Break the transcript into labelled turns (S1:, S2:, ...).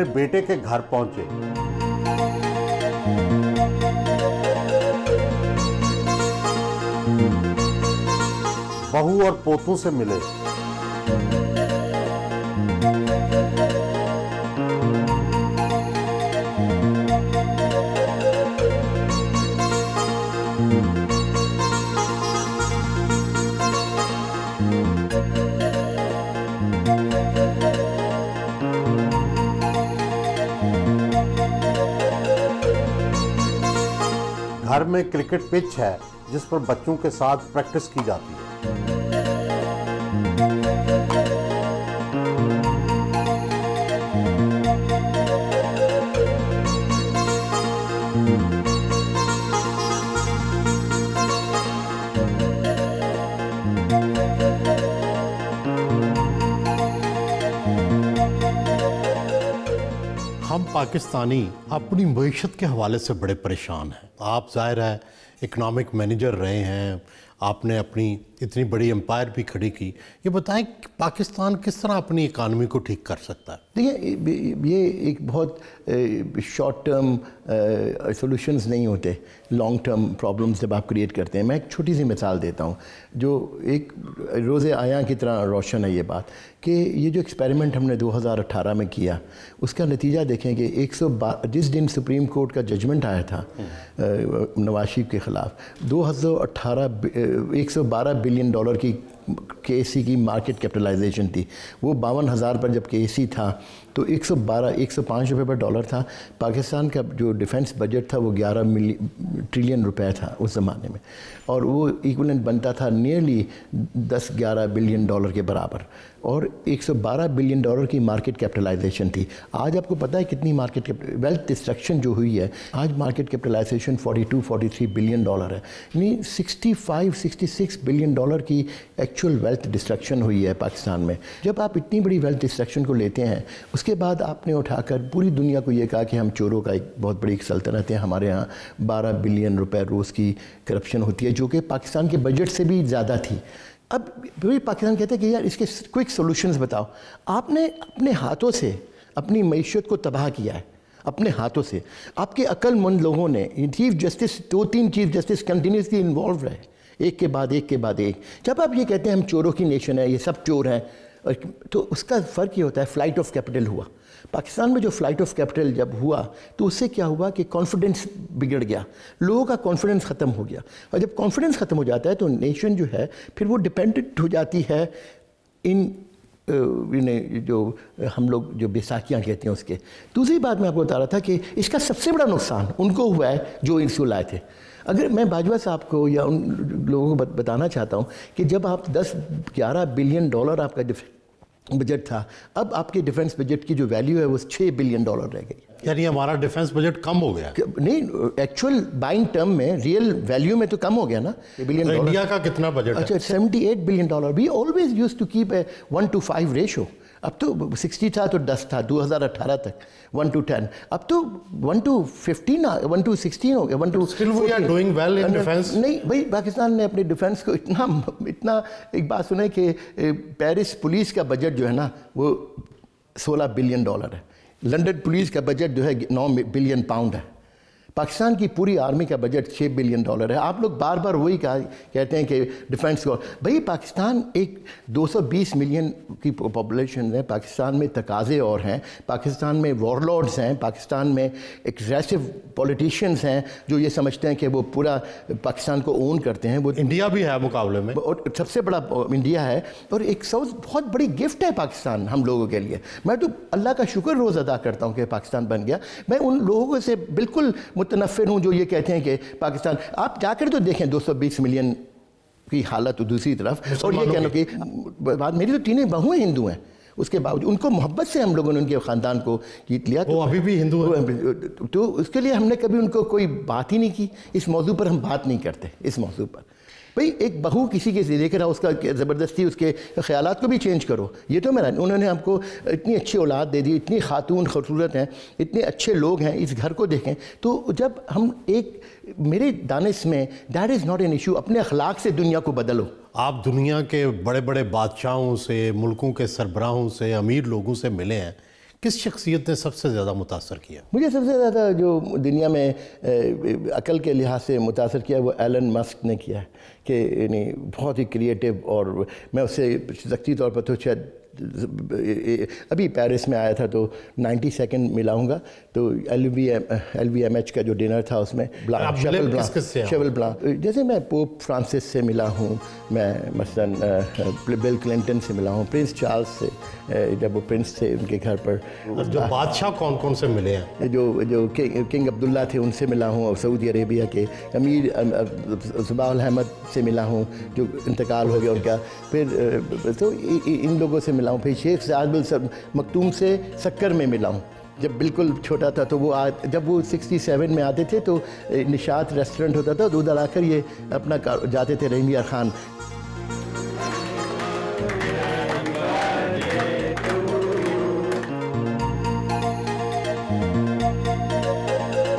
S1: अपने बेटे के घर पहुंचे। बहू और पोतों से मिले। घर में क्रिकेट पिच है जिस पर बच्चों के साथ प्रैक्टिस की जाती है। हम पाकिस्तानी अपनी मईशत के हवाले से बड़े परेशान हैं। आप ज़ाहिर है इकनॉमिक मैनेजर रहे हैं, आपने अपनी इतनी बड़ी एम्पायर भी खड़ी की। ये बताएं कि पाकिस्तान किस तरह अपनी इकानमी को ठीक कर सकता है?
S2: देखिए, ये एक बहुत शॉर्ट टर्म सॉल्यूशंस नहीं होते, लॉन्ग टर्म प्रॉब्लम्स जब आप क्रिएट करते हैं। मैं एक छोटी सी मिसाल देता हूँ जो एक रोज़े आया की तरह रोशन है ये बात कि ये जो एक्सपेरिमेंट हमने 2018 में किया उसका नतीजा देखें कि 112 जिस दिन सुप्रीम कोर्ट का जजमेंट आया था नवाज शरीफ के ख़िलाफ़ 2018 $112 बिलियन की KSE की मार्केट कैपिटलाइजेशन थी। वो 52,000 पर जब KSE था तो 105 रुपये पर डॉलर था। पाकिस्तान का जो डिफेंस बजट था वो 11 ट्रिलियन रुपए था उस ज़माने में, और वो इक्विवेलेंट बनता था नियरली 10-11 बिलियन डॉलर के बराबर, और 112 बिलियन डॉलर की मार्केट कैपिटलाइजेशन थी। आज आपको पता है कितनी मार्केट वेल्थ डिस्ट्रक्शन जो हुई है, आज मार्केट कैपिटलाइजेशन 42-43 बिलियन डॉलर है, यानी 65-66 बिलियन डॉलर की एक्चुअल वेल्थ डिस्ट्रक्शन हुई है पाकिस्तान में। जब आप इतनी बड़ी वेल्थ डिस्ट्रक्शन को लेते हैं, उसके बाद आपने उठाकर पूरी दुनिया को ये कहा कि हम चोरों का एक बहुत बड़ी सल्तनत है, हमारे यहाँ 12 बिलियन रुपए रोज़ की करप्शन होती है, जो कि पाकिस्तान के बजट से भी ज़्यादा थी। अब वही पाकिस्तान कहते हैं कि यार इसके क्विक सॉल्यूशंस बताओ। आपने अपने हाथों से अपनी मईशत को तबाह किया है, अपने हाथों से। आपके अक्लमंद लोगों ने, chief justice 2-3 chief justice continuously involve रहे, एक के बाद एक। जब आप ये कहते हैं हम चोरों की नेशन है, ये सब चोर हैं, तो उसका फ़र्क ये होता है फ्लाइट ऑफ कैपिटल हुआ। पाकिस्तान में जो फ्लाइट ऑफ कैपिटल जब हुआ तो उससे क्या हुआ कि कॉन्फिडेंस बिगड़ गया, लोगों का कॉन्फिडेंस ख़त्म हो गया, और जब कॉन्फिडेंस ख़त्म हो जाता है तो नेशन जो है फिर वो डिपेंडेंट हो जाती है इन जो हम लोग जो बैसाखियाँ कहते हैं उसके। दूसरी बात मैं आपको बता रहा था कि इसका सबसे बड़ा नुकसान उनको हुआ है जो इसको लाए थे। अगर मैं बाजवा साहब को या उन लोगों को बताना चाहता हूँ कि जब आप 10-11 बिलियन डॉलर आपका बजट था, अब आपके डिफेंस बजट की जो वैल्यू है वो 6 बिलियन डॉलर रह गई।
S1: यानी हमारा डिफेंस बजट कम हो गया?
S2: नहीं, एक्चुअल बाइंग टर्म में, रियल वैल्यू में तो कम हो गया ना बिलियन डॉलर।
S1: इंडिया का कितना बजट है?
S2: अच्छा, 78 billion dollar. We always used to keep a 1:5 ratio. अब तो 60 था तो 10 था 2018 तक, 1:10। अब तो 1:15 1:16 हो गया, 1:14। नहीं भाई, पाकिस्तान ने अपने डिफेंस को इतना एक बात सुने कि पेरिस पुलिस का बजट जो है ना वो 16 बिलियन डॉलर है, लंदन पुलिस का बजट जो है 9 बिलियन पाउंड है, पाकिस्तान की पूरी आर्मी का बजट 6 बिलियन डॉलर है। आप लोग बार बार वही कहते हैं कि डिफेंस को, भाई पाकिस्तान एक 220 मिलियन की पॉपुलेशन है, पाकिस्तान में तकाज़े और हैं, पाकिस्तान में वॉरलॉर्ड्स हैं, पाकिस्तान में एग्रेसिव पॉलिटिशियंस हैं जो ये समझते हैं कि वो पूरा पाकिस्तान को ओन करते हैं। वो
S1: इंडिया भी है मुकाबले में,
S2: और सबसे बड़ा इंडिया है, और एक बहुत बड़ी गिफ्ट है पाकिस्तान हम लोगों के लिए। मैं तो अल्लाह का शुक्र रोज़ अदा करता हूँ कि पाकिस्तान बन गया। मैं उन लोगों से बिल्कुल मुतनफ़िर हूँ जो ये कहते हैं कि पाकिस्तान, आप जाकर तो देखें 220 मिलियन की हालत तो दूसरी तरफ, और ये कहना कि बात, मेरी तो 3 बहुएं हिंदू हैं, उसके बावजूद उनको मोहब्बत से हम लोगों ने उनके ख़ानदान को जीत लिया।
S1: वो अभी भी हिंदू है,
S2: तो उसके लिए हमने कभी उनको कोई बात ही नहीं की। इस मौजू पर हम बात नहीं करते। इस मौजू पर भाई एक बहू किसी के लेकर आओ, उसका ज़बरदस्ती उसके ख़यालात को भी चेंज करो, ये तो मेरा, उन्होंने हमको इतनी अच्छी औलाद दे दी, इतनी खातून खूबसूरत हैं, इतने अच्छे लोग हैं, इस घर को देखें। तो जब हम एक, मेरे दानिश में that is not an issue, अपने अखलाक से दुनिया को बदलो।
S1: आप दुनिया के बड़े बड़े बादशाहों से, मुल्कों के सरबराहों से, अमीर लोगों से मिले हैं, کس شخصیت نے سب سے زیادہ متاثر کیا؟
S2: مجھے سب سے زیادہ جو دنیا میں عقل کے لحاظ سے متاثر کیا وہ ایلن مسک نے کیا کہ یعنی بہت ہی کریٹیو، اور میں اس سے ذاتی طور پر تو شاید ابھی پیرس میں آیا تھا تو 92 ملا ہوں گا، تو LVMH کا جو ڈنر تھا اس میں شیول بلان، جیسے میں پوپ فرانسس سے ملا ہوں، میں مثلاً بل کلنٹن سے ملا ہوں، پرنس چارلز سے جب وہ پرنس تھے ان کے گھر پر۔
S1: جو بادشاہ کون کون سے ملے ہیں؟
S2: جو کنگ عبداللہ تھے ان سے ملا ہوں، اور سعودی عربیہ کے امیر صباح الحمد سے ملا ہوں جو انتقال ہو گیا ان کا، پھر تو ان لوگوں سے ملا ہوں، پھر شیخ سعد بن مکتوم سے سکر میں ملا ہوں جب بالکل چھوٹا تھا، تو وہ جب وہ 67 میں آتے تھے تو نشاط ریسٹورنٹ ہوتا تھا، تو ادھر آ کر یہ اپنا جاتے تھے رحیم یار خان